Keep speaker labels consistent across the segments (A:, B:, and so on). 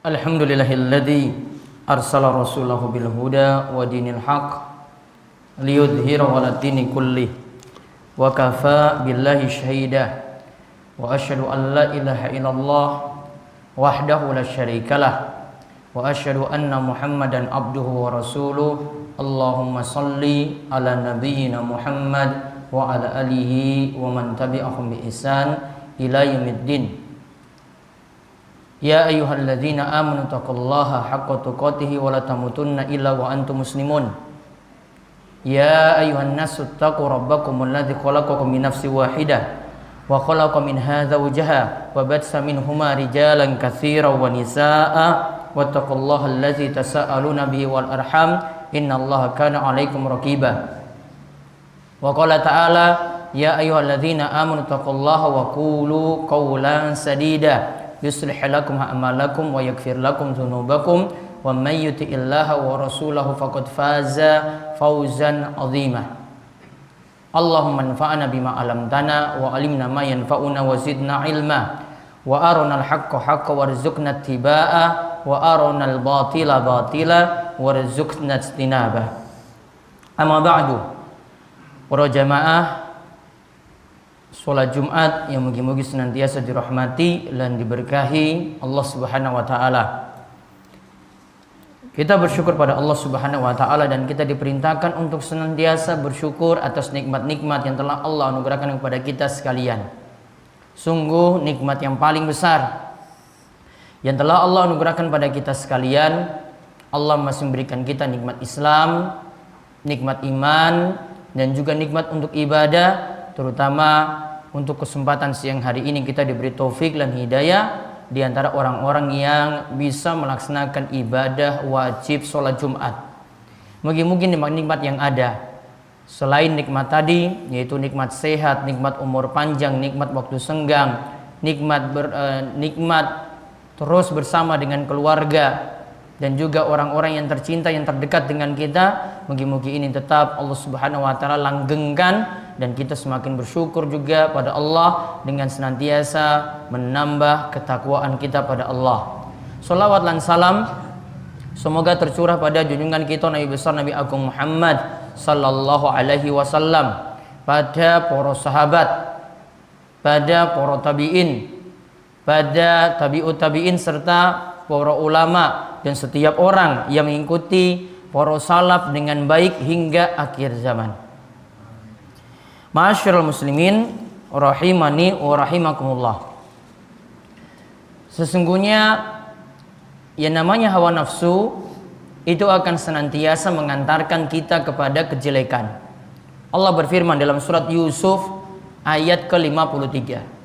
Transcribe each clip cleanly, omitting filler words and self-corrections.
A: Alhamdulillahilladzi arsala rasulahu bil huda wa dinil haq liyudhhirahu 'ala dini kullih wa kafa billahi shahida wa asyhadu an la ilaha illallah wahdahu la syarikalah wa asyhadu anna Muhammadan abduhu wa rasuluh. Allahumma salli ala nabiyyina Muhammad wa ala alihi wa man tabi'ahum bi ihsan ila yaumiddin. Ya ayyuhalladzina amanu taqullaha haqqa tuqatih wa la tamutunna illa wa antum muslimun. Ya ayyuhan nasu taqu rabbakumul ladzi khalaqakum min nafsin wahidah wa khalaqa minha zawjaha wa batsa minhuma rijalan katsiran wa nisaa'a wattaqullaha allazi tasaaluna bihi wal arham innallaha kana 'alaikum raqiba. Wa qala ta'ala ya ayyuhalladzina amanu taqullaha wa qulu qawlan sadida yuslih lakum a'malakum wa yaghfir lakum dzunubakum wa may yuti'illaha wa rasulahu faqad faza fawzan 'azima. Allahumma anfa'na bima 'allamtana wa 'allimna ma yanfa'una wa zidna 'ilma wa arinal haqqo haqqan warzuqna ittiba'ah wa arinal batila batila warzuqna ijtinabah. Amma ba'du. Para jamaah sholat Jumat yang mugi-mugi senantiasa dirahmati dan diberkahi Allah Subhanahu wa taala. Kita bersyukur pada Allah Subhanahu wa taala dan kita diperintahkan untuk senantiasa bersyukur atas nikmat-nikmat yang telah Allah anugerahkan kepada kita sekalian. Sungguh nikmat yang paling besar yang telah Allah anugerahkan pada kita sekalian. Allah masih memberikan kita nikmat Islam, nikmat iman, dan juga nikmat untuk ibadah, terutama untuk kesempatan siang hari ini kita diberi taufik dan hidayah di antara orang-orang yang bisa melaksanakan ibadah wajib sholat Jumat. Mungkin nikmat-nikmat yang ada selain nikmat tadi, yaitu nikmat sehat, nikmat umur panjang, nikmat waktu senggang, nikmat terus bersama dengan keluarga dan juga orang-orang yang tercinta yang terdekat dengan kita. Mungkin ini tetap Allah Subhanahu wa taala langgengkan dan kita semakin bersyukur juga pada Allah dengan senantiasa menambah ketakwaan kita pada Allah. Shalawat dan salam semoga tercurah pada junjungan kita Nabi besar Nabi Agung Muhammad sallallahu alaihi wasallam, pada para sahabat, pada para tabi'in, pada tabi'ut tabi'in serta para ulama dan setiap orang yang mengikuti para salaf dengan baik hingga akhir zaman. Ma'asyiral muslimin rahimani wa rahimakumullah. Sesungguhnya yang namanya hawa nafsu itu akan senantiasa mengantarkan kita kepada kejelekan. Allah berfirman dalam surat Yusuf ayat ke-53.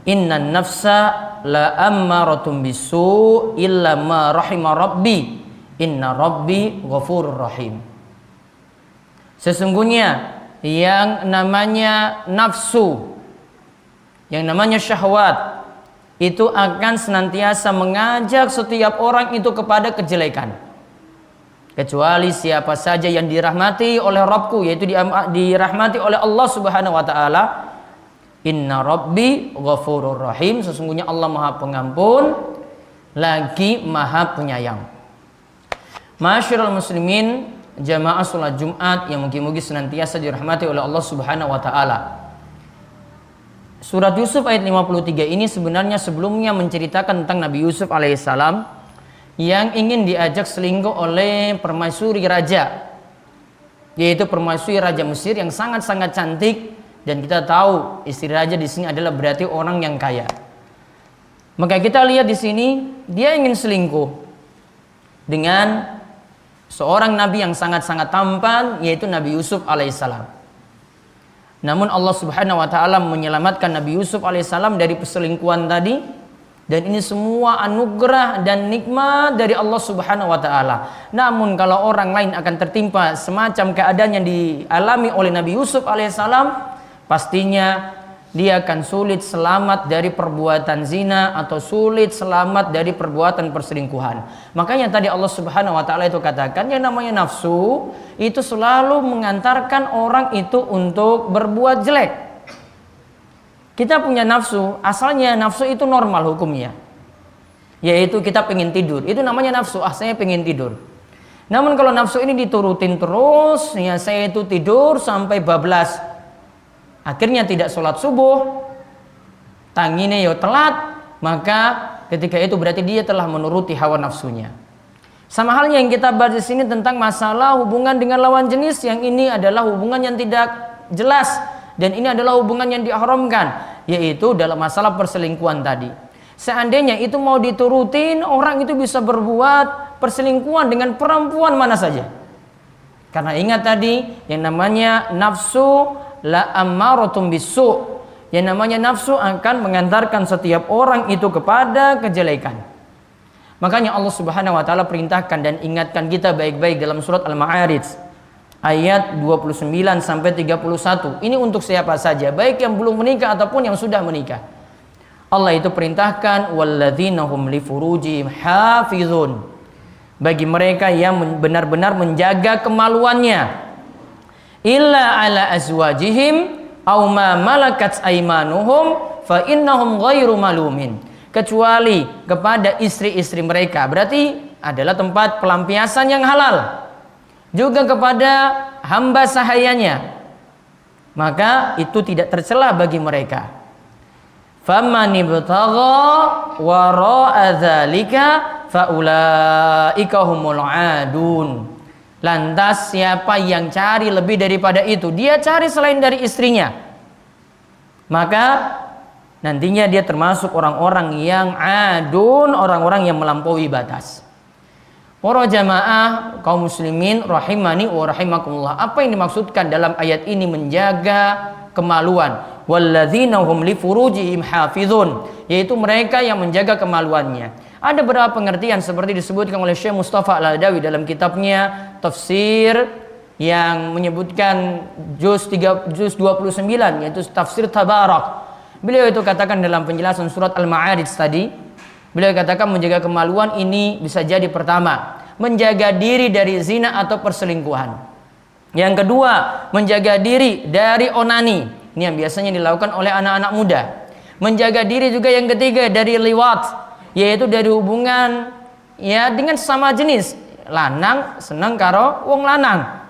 A: Innan nafsa la ammaratun bisu illa ma rahima rabbi inna rabbi ghafurur rahim. Sesungguhnya yang namanya nafsu, yang namanya syahwat itu akan senantiasa mengajak setiap orang itu kepada kejelekan, kecuali siapa saja yang dirahmati oleh Rabbku, yaitu dirahmati oleh Allah Subhanahu wa taala. Inna rabbi ghafurur rahim, sesungguhnya Allah Maha Pengampun lagi Maha Penyayang. Ma'asyiral muslimin, jamaah salat Jumat yang mugi-mugi senantiasa dirahmati oleh Allah Subhanahu wa taala. Surat Yusuf ayat 53 ini sebenarnya sebelumnya menceritakan tentang Nabi Yusuf alaihissalam yang ingin diajak selingkuh oleh permaisuri raja, yaitu permaisuri raja Mesir yang sangat-sangat cantik. Dan kita tahu istri raja di sini adalah berarti orang yang kaya. Maka kita lihat di sini dia ingin selingkuh dengan seorang nabi yang sangat-sangat tampan, yaitu Nabi Yusuf alaihissalam. Namun Allah Subhanahu wa taala menyelamatkan Nabi Yusuf alaihissalam dari perselingkuhan tadi, dan ini semua anugerah dan nikmat dari Allah Subhanahu wa taala. Namun kalau orang lain akan tertimpa semacam keadaan yang dialami oleh Nabi Yusuf alaihissalam, pastinya dia akan sulit selamat dari perbuatan zina atau sulit selamat dari perbuatan perselingkuhan. Makanya tadi Allah Subhanahu wa taala itu katakan yang namanya nafsu itu selalu mengantarkan orang itu untuk berbuat jelek. Kita punya nafsu, asalnya nafsu itu normal hukumnya. yaitu kita pengen tidur. Itu namanya nafsu, saya pengen tidur. Namun kalau nafsu ini diturutin terus, ya saya itu tidur sampai bablas, akhirnya tidak sholat subuh, tangine yo telat, maka ketika itu berarti dia telah menuruti hawa nafsunya. Sama halnya yang kita bahas di sini tentang masalah hubungan dengan lawan jenis, yang ini adalah hubungan yang tidak jelas dan ini adalah hubungan yang diharamkan, yaitu dalam masalah perselingkuhan tadi. Seandainya itu mau diturutin, orang itu bisa berbuat perselingkuhan dengan perempuan mana saja. Karena ingat tadi yang namanya nafsu la ammaratum bisu'. Yang namanya nafsu akan mengantarkan setiap orang itu kepada kejelekan. Makanya Allah Subhanahu wa taala perintahkan dan ingatkan kita baik-baik dalam surat Al-Ma'arij ayat 29 sampai 31. Ini untuk siapa saja, baik yang belum menikah ataupun yang sudah menikah. Allah itu perintahkan walladzina hum li furujihim hafizun. Bagi mereka yang benar-benar menjaga kemaluannya, illa ala azwajihim aw ma malakat aymanuhum fa innahum ghairu malumin, kecuali kepada istri-istri mereka, berarti adalah tempat pelampiasan yang halal, juga kepada hamba sahayanya, maka itu tidak tercela bagi mereka. Faman ibtagha wara'a dzalika faulaika humul adun. Lantas siapa yang cari lebih daripada itu, dia cari selain dari istrinya, maka nantinya dia termasuk orang-orang yang adun, orang-orang yang melampaui batas. Para jamaah kaum muslimin rahimani wa rahimakumullah, apa yang dimaksudkan dalam ayat ini menjaga kemaluan? Walladzina hum li furujihim hafizun, yaitu mereka yang menjaga kemaluannya. Ada beberapa pengertian seperti disebutkan oleh Syekh Mustafa Al-Adawi dalam kitabnya Tafsir yang menyebutkan juz 29, yaitu tafsir Tabarak. Beliau itu katakan dalam penjelasan surat Al-Ma'arij tadi, beliau katakan menjaga kemaluan ini bisa jadi pertama, menjaga diri dari zina atau perselingkuhan. Yang kedua, menjaga diri dari onani. Ini yang biasanya dilakukan oleh anak-anak muda. Menjaga diri juga yang ketiga dari liwat, yaitu dari hubungan ya dengan sesama jenis, lanang seneng karo wong lanang.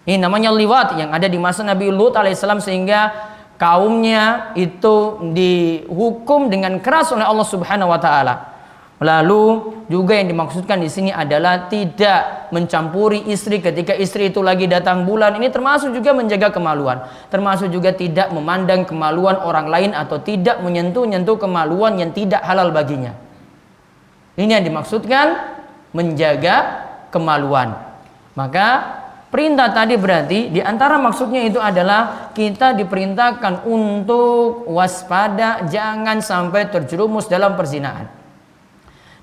A: Ini namanya liwat yang ada di masa Nabi Lut alaihissalam, sehingga kaumnya itu dihukum dengan keras oleh Allah Subhanahu wa taala. Lalu juga yang dimaksudkan di sini adalah tidak mencampuri istri ketika istri itu lagi datang bulan. Ini termasuk juga menjaga kemaluan. Termasuk juga tidak memandang kemaluan orang lain atau tidak menyentuh-nyentuh kemaluan yang tidak halal baginya. Ini yang dimaksudkan menjaga kemaluan. Maka perintah tadi berarti di antara maksudnya itu adalah kita diperintahkan untuk waspada, jangan sampai terjerumus dalam perzinahan.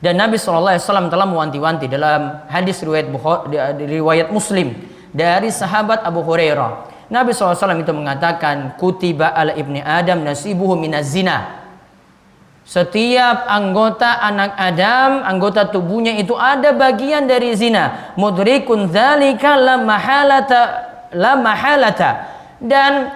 A: Dan Nabi SAW telah mewanti-wanti dalam hadis riwayat Muslim dari sahabat Abu Hurairah. Nabi SAW itu mengatakan, kutiba ala ibni Adam nasibuhu minaz zina. Setiap anggota anak Adam, anggota tubuhnya itu ada bagian dari zina. Mudrikun dzalika la mahalata. Dan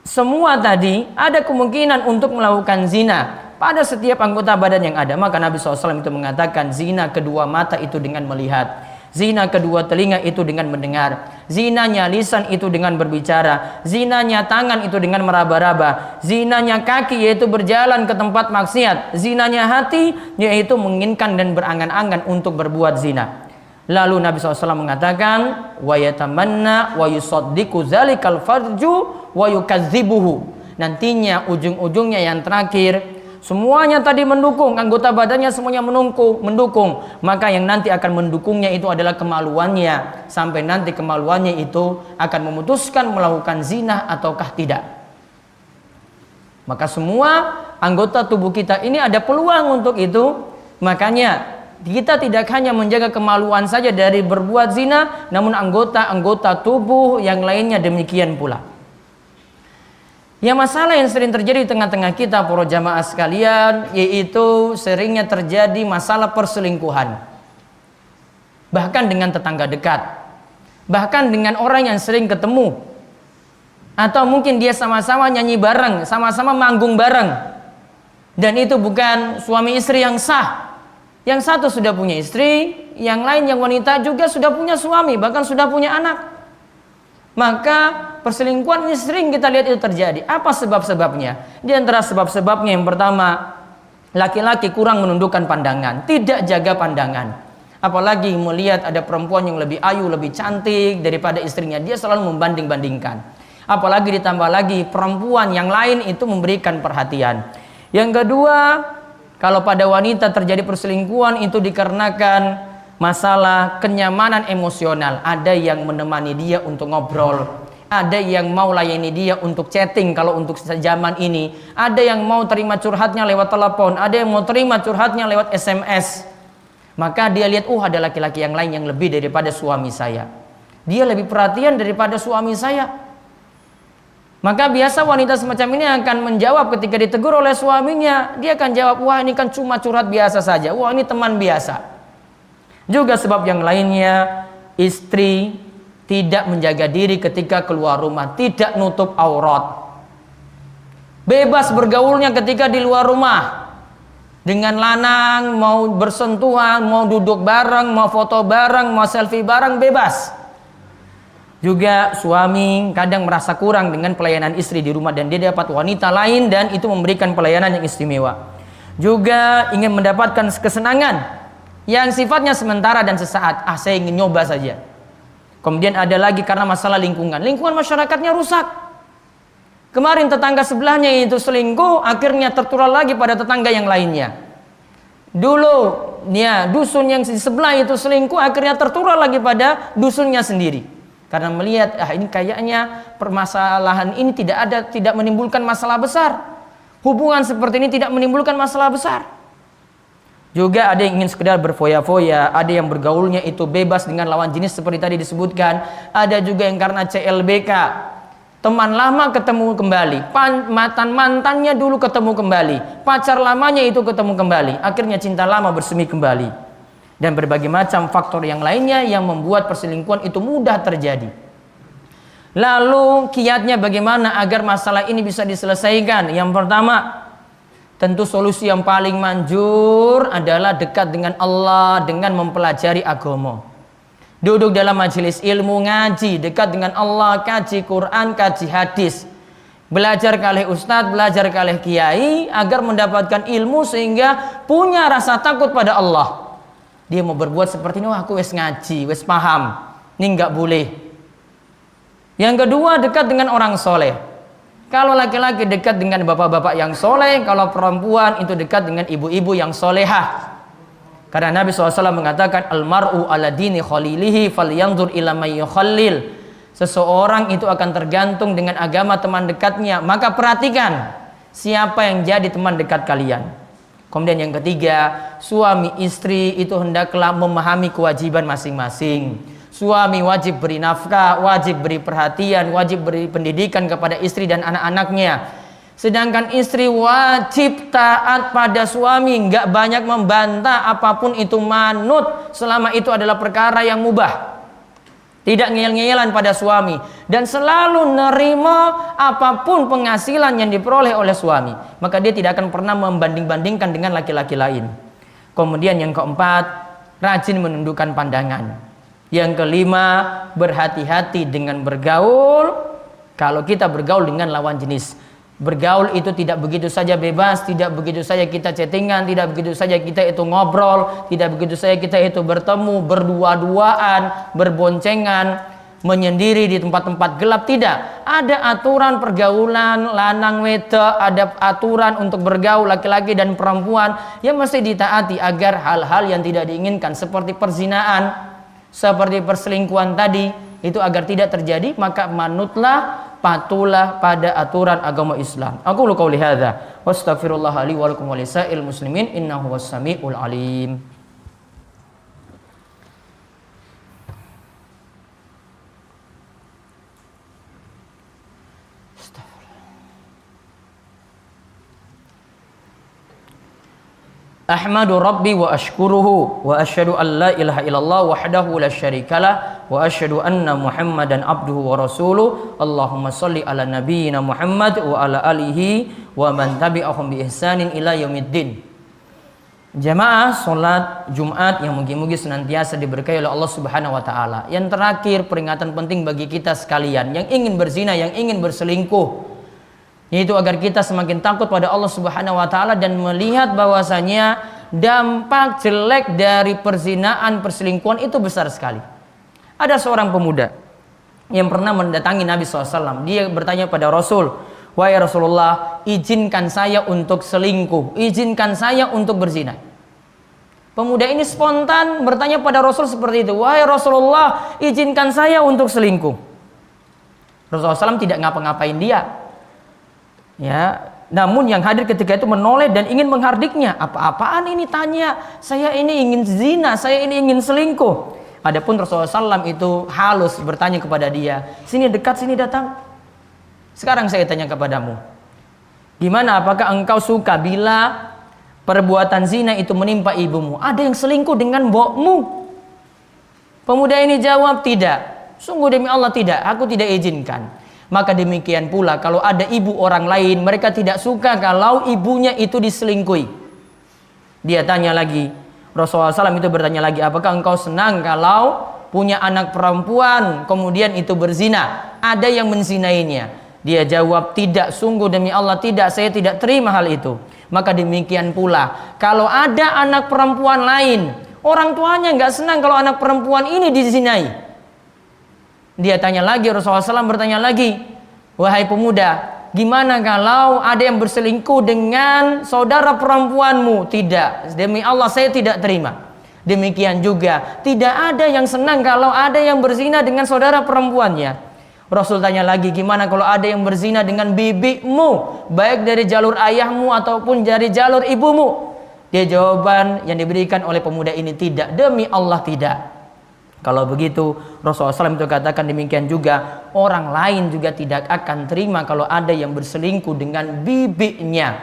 A: semua tadi ada kemungkinan untuk melakukan zina pada setiap anggota badan yang ada. Maka Nabi SAW itu mengatakan, zina kedua mata itu dengan melihat, zina kedua telinga itu dengan mendengar, zinanya lisan itu dengan berbicara, zinanya tangan itu dengan meraba-raba, zinanya kaki yaitu berjalan ke tempat maksiat, zinanya hati yaitu menginginkan dan berangan-angan untuk berbuat zina. Lalu Nabi SAW mengatakan, wa yatamanna wa yusaddiqu dzalikal farju wa yukadzibuhu. Nantinya ujung-ujungnya yang terakhir, semuanya tadi mendukung, anggota badannya semuanya mendukung. Maka yang nanti akan mendukungnya itu adalah kemaluannya, sampai nanti kemaluannya itu akan memutuskan melakukan zina ataukah tidak. Maka semua anggota tubuh kita ini ada peluang untuk itu. Makanya kita tidak hanya menjaga kemaluan saja dari berbuat zina, namun anggota-anggota tubuh yang lainnya demikian pula. Ya, masalah yang sering terjadi di tengah-tengah kita para jamaah sekalian, yaitu seringnya terjadi masalah perselingkuhan. Bahkan dengan tetangga dekat, bahkan dengan orang yang sering ketemu, atau mungkin dia sama-sama nyanyi bareng, sama-sama manggung bareng, dan itu bukan suami istri yang sah. Yang satu sudah punya istri, yang lain yang wanita juga sudah punya suami, bahkan sudah punya anak. Maka perselingkuhan ini sering kita lihat itu terjadi. Apa sebab-sebabnya? Di antara sebab-sebabnya yang pertama, laki-laki kurang menundukkan pandangan, tidak jaga pandangan. Apalagi melihat ada perempuan yang lebih ayu, lebih cantik daripada istrinya, dia selalu membanding-bandingkan. Apalagi ditambah lagi perempuan yang lain itu memberikan perhatian. Yang kedua, kalau pada wanita terjadi perselingkuhan itu dikarenakan masalah kenyamanan emosional. Ada yang menemani dia untuk ngobrol, ada yang mau layani dia untuk chatting kalau untuk zaman ini, ada yang mau terima curhatnya lewat telepon, ada yang mau terima curhatnya lewat SMS. Maka dia lihat, ada laki-laki yang lain yang lebih daripada suami saya, dia lebih perhatian daripada suami saya. Maka biasa wanita semacam ini akan menjawab ketika ditegur oleh suaminya, dia akan jawab, wah ini kan cuma curhat biasa saja, wah ini teman biasa. Juga sebab yang lainnya, istri tidak menjaga diri ketika keluar rumah, tidak nutup aurat, bebas bergaulnya ketika di luar rumah, dengan lanang, mau bersentuhan, mau duduk bareng, mau foto bareng, mau selfie bareng, bebas. Juga suami kadang merasa kurang dengan pelayanan istri di rumah dan dia dapat wanita lain dan itu memberikan pelayanan yang istimewa. Juga ingin mendapatkan kesenangan yang sifatnya sementara dan sesaat. Saya ingin nyoba saja. Kemudian ada lagi karena masalah lingkungan masyarakatnya rusak. Kemarin tetangga sebelahnya itu selingkuh, akhirnya tertular lagi pada tetangga yang lainnya. Dulu ya dusun yang di sebelah itu selingkuh, akhirnya tertular lagi pada dusunnya sendiri. Karena melihat ini kayaknya permasalahan ini tidak menimbulkan masalah besar. Hubungan seperti ini tidak menimbulkan masalah besar. Juga ada yang ingin sekedar berfoya-foya, ada yang bergaulnya itu bebas dengan lawan jenis seperti tadi disebutkan. Ada juga yang karena CLBK, teman lama ketemu kembali, mantannya dulu ketemu kembali, pacar lamanya itu ketemu kembali, akhirnya cinta lama bersemi kembali. Dan berbagai macam faktor yang lainnya yang membuat perselingkuhan itu mudah terjadi. Lalu kiatnya bagaimana agar masalah ini bisa diselesaikan? Yang pertama, tentu solusi yang paling manjur adalah dekat dengan Allah dengan mempelajari agama. Duduk dalam majelis ilmu, ngaji, dekat dengan Allah, kaji Quran, kaji hadis. Belajar kalih ustadz, belajar kalih kiai agar mendapatkan ilmu sehingga punya rasa takut pada Allah. Dia mau berbuat seperti ini, aku wes ngaji, wes paham, ini nggak boleh. Yang kedua, dekat dengan orang soleh. Kalau laki-laki dekat dengan bapak-bapak yang soleh, kalau perempuan itu dekat dengan ibu-ibu yang solehah. Karena Nabi SAW mengatakan, almar'u ala dini khalilihi falyanzur ila may yukhallil. Seseorang itu akan tergantung dengan agama teman dekatnya, maka perhatikan siapa yang jadi teman dekat kalian. Kemudian yang ketiga, suami istri itu hendaklah memahami kewajiban masing-masing. Suami wajib beri nafkah, wajib beri perhatian, wajib beri pendidikan kepada istri dan anak-anaknya. Sedangkan istri wajib taat pada suami, nggak banyak membantah, apapun itu manut selama itu adalah perkara yang mubah. Tidak ngeyel-ngeyelan pada suami dan selalu nerima apapun penghasilan yang diperoleh oleh suami. Maka dia tidak akan pernah membanding-bandingkan dengan laki-laki lain. Kemudian yang keempat, rajin menundukkan pandangan. Yang kelima, berhati-hati dengan bergaul. Kalau kita bergaul dengan lawan jenis, bergaul itu tidak begitu saja bebas, tidak begitu saja kita chattingan, tidak begitu saja kita itu ngobrol, tidak begitu saja kita itu bertemu, berdua-duaan, berboncengan, menyendiri di tempat-tempat gelap. Tidak, ada aturan pergaulan lanang wedok, ada aturan untuk bergaul laki-laki dan perempuan yang mesti ditaati agar hal-hal yang tidak diinginkan seperti perzinaan, seperti perselingkuhan tadi itu agar tidak terjadi, maka manutlah, patulah pada aturan agama Islam. Aku lu qauli hadza wa astaghfirullah li wa lakum wa lisa'il muslimin innahu was-sami'ul alim. Ahmadu Rabbi wa ashkuruhu wa asyhadu an la ilaha illallah wahdahu la syarikalah wa asyhadu anna Muhammadan abduhu wa rasuluh. Allahumma shalli ala nabiyyina Muhammad wa ala alihi wa man tabi'ahum bi ihsanin ila yaumiddin. Jamaah sholat Jumat yang mungkin-mungkin senantiasa diberkahi oleh Allah Subhanahu wa taala. Yang terakhir, peringatan penting bagi kita sekalian yang ingin berzina, yang ingin berselingkuh, yaitu agar kita semakin takut pada Allah Subhanahu wa taala dan melihat bahwasanya dampak jelek dari perzinaan, perselingkuhan itu besar sekali. Ada seorang pemuda yang pernah mendatangi Nabi SAW. Dia bertanya pada Rasul, "Wahai Rasulullah, izinkan saya untuk selingkuh, izinkan saya untuk berzina." Pemuda ini spontan bertanya pada Rasul seperti itu, "Wahai Rasulullah, izinkan saya untuk selingkuh." Rasulullah SAW tidak ngapa-ngapain dia. Ya, namun yang hadir ketika itu menoleh dan ingin menghardiknya. "Apa-apaan ini tanya? Saya ini ingin zina, saya ini ingin selingkuh." Adapun Rasulullah SAW itu halus bertanya kepada dia, "Sini dekat, sini datang. Sekarang saya tanya kepadamu, gimana, apakah engkau suka bila perbuatan zina itu menimpa ibumu? Ada yang selingkuh dengan mbokmu?" Pemuda ini jawab, "Tidak. Sungguh demi Allah tidak, aku tidak izinkan." Maka demikian pula kalau ada ibu orang lain, mereka tidak suka kalau ibunya itu diselingkuhi. Dia tanya lagi, Rasulullah SAW itu bertanya lagi, "Apakah engkau senang kalau punya anak perempuan kemudian itu berzina, ada yang menzinainya?" Dia jawab, "Tidak, sungguh demi Allah tidak, saya tidak terima hal itu." Maka demikian pula kalau ada anak perempuan lain, orang tuanya nggak senang kalau anak perempuan ini dizinai. Dia tanya lagi, Rasulullah SAW bertanya lagi, "Wahai pemuda, gimana kalau ada yang berselingkuh dengan saudara perempuanmu?" "Tidak, demi Allah saya tidak terima." Demikian juga tidak ada yang senang kalau ada yang berzina dengan saudara perempuannya. Rasul tanya lagi, "Gimana kalau ada yang berzina dengan bibimu, baik dari jalur ayahmu ataupun dari jalur ibumu?" Dia jawaban yang diberikan oleh pemuda ini, "Tidak, demi Allah tidak." Kalau begitu Rasulullah SAW itu katakan demikian juga orang lain juga tidak akan terima kalau ada yang berselingkuh dengan bibinya.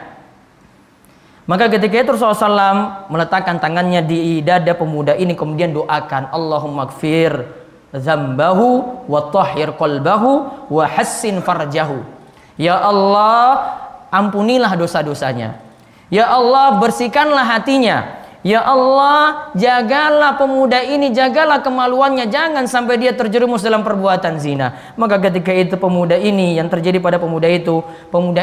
A: Maka ketika itu Rasulullah SAW meletakkan tangannya di dada pemuda ini, kemudian doakan, "Allahumma gfir zambahu wa tahhir qalbahu wa hassin farjahu." Ya Allah, ampunilah dosa-dosanya. Ya Allah, bersihkanlah hatinya. Ya Allah, jagalah pemuda ini, jagalah kemaluannya, jangan sampai dia terjerumus dalam perbuatan zina. Maka ketika itu pemuda ini, yang terjadi pada pemuda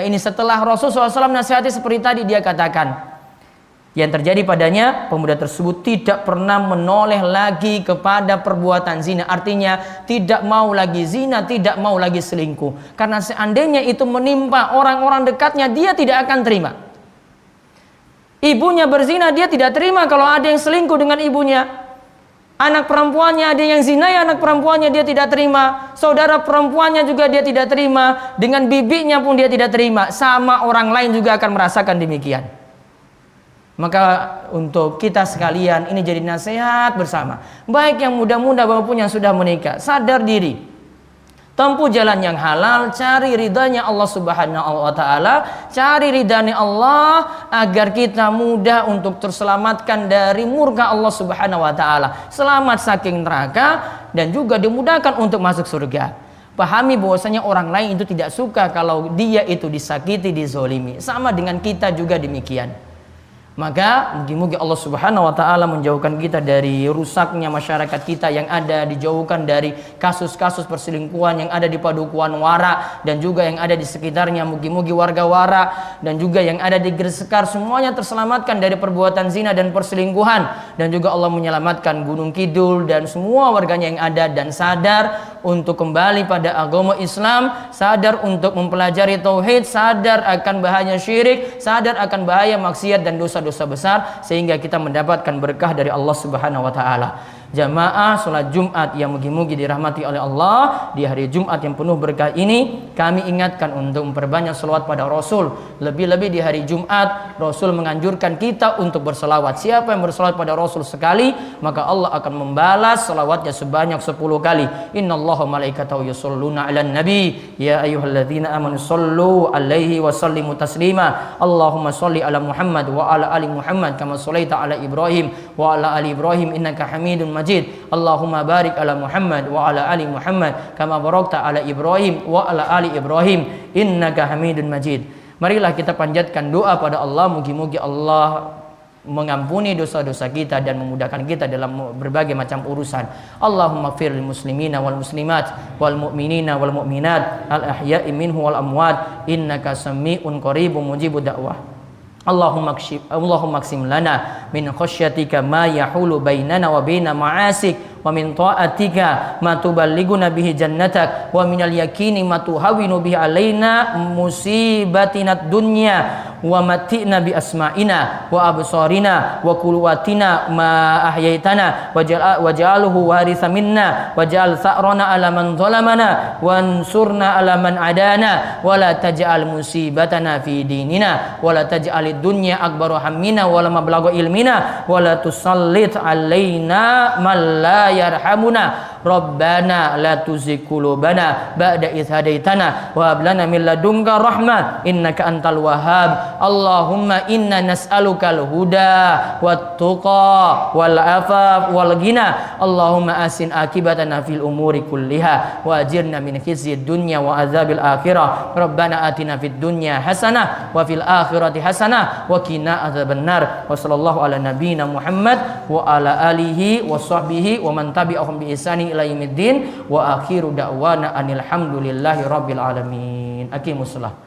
A: ini setelah Rasulullah SAW nasihati seperti tadi, dia katakan, yang terjadi padanya, pemuda tersebut tidak pernah menoleh lagi kepada perbuatan zina. Artinya tidak mau lagi zina, tidak mau lagi selingkuh. Karena seandainya itu menimpa orang-orang dekatnya, dia tidak akan terima. Ibunya berzina, dia tidak terima kalau ada yang selingkuh dengan ibunya. Anak perempuannya ada yang zinai anak perempuannya, dia tidak terima. Saudara perempuannya juga dia tidak terima. Dengan bibinya pun dia tidak terima. Sama orang lain juga akan merasakan demikian. Maka untuk kita sekalian ini jadi nasihat bersama. Baik yang muda-muda maupun yang sudah menikah, sadar diri. Tempuh jalan yang halal, cari ridhanya Allah Subhanahu wa taala, cari ridhanya Allah agar kita mudah untuk terselamatkan dari murka Allah Subhanahu wa taala. Selamat saking neraka dan juga dimudahkan untuk masuk surga. Pahami bahwasanya orang lain itu tidak suka kalau dia itu disakiti, dizolimi. Sama dengan kita juga demikian. Maka mungkin Allah Subhanahu wa taala menjauhkan kita dari rusaknya masyarakat kita yang ada, dijauhkan dari kasus-kasus perselingkuhan yang ada di Padukuhan Wara dan juga yang ada di sekitarnya, mungkin warga Wara dan juga yang ada di Gresik, semuanya terselamatkan dari perbuatan zina dan perselingkuhan, dan juga Allah menyelamatkan Gunung Kidul dan semua warganya yang ada, dan sadar untuk kembali pada agama Islam, sadar untuk mempelajari tauhid, sadar akan bahaya syirik, sadar akan bahaya maksiat dan dosa-dosa besar, sehingga kita mendapatkan berkah dari Allah Subhanahu wa taala. Jamaah sholat Jumat yang mugi-mugi dirahmati oleh Allah, di hari Jumat yang penuh berkah ini kami ingatkan untuk memperbanyak selawat pada Rasul. Lebih-lebih di hari Jumat Rasul menganjurkan kita untuk berselawat. Siapa yang berselawat pada Rasul sekali, maka Allah akan membalas selawatnya sebanyak 10 kali. Innallaha malaikatahu yusholluna 'alan nabi ya ayyuhalladzina amanu shollu 'alaihi wa sallimu taslima. Allahumma sholli 'ala Muhammad wa 'ala ali Muhammad kama shallaita 'ala Ibrahim wa 'ala ali Ibrahim innaka Hamidum Majid. Allahumma barik ala Muhammad wa ala ali Muhammad kama barakta ala Ibrahim wa ala ali Ibrahim innaka Hamidun Majid. Marilah kita panjatkan doa pada Allah, mugi-mugi Allah mengampuni dosa-dosa kita dan memudahkan kita dalam berbagai macam urusan. Allahumma fir lil muslimina wal muslimat wal mu'minina wal mu'minat al ahya'i minhu wal amwat innaka sami'un qaribun mujibud da'wah. Allahumma qsim lana min khasyatika ma yahulu bainana wa baina ma'asik wa min ta'atika ma tuballighuna bihi jannatak wa minal yaqini ma tuhawwinu bihi alaina musibatinad dunya wa mati'na bi asma'ina wa absarina wa quwwatina ma ahyaitana waj'alhu waritha minna waj'al sa'rana ala man zalamana wansurna ala man adana wa la taj'al musibatana fi dinina wa la taj'al dunya akbaru hammina wa la mablagha ilmina wa la tusallit alaina man la yarhamuna Rabbana la tuzigh qulubana ba'da idh hadaitana wa hab lana min ladunka rahmah innaka antal wahhab. Allahumma inna nas'alukal huda wat tuqa wal afaf wal ghina. Allahumma asin akibatana fil umuri kulliha wa ajirna min khizyid dunya wa azabil akhirah. Rabbana atina fid dunya hasanah wa fil akhirati hasanah wa qina adzabannar. Wa sallallahu ala nabiyyina Muhammad wa ala alihi wa sahbihi wa man tabi'ahum bi ihsani ila yaumiddin wa akhiru da'wana anil hamdulillahi rabbil alamin. Aqimussalah.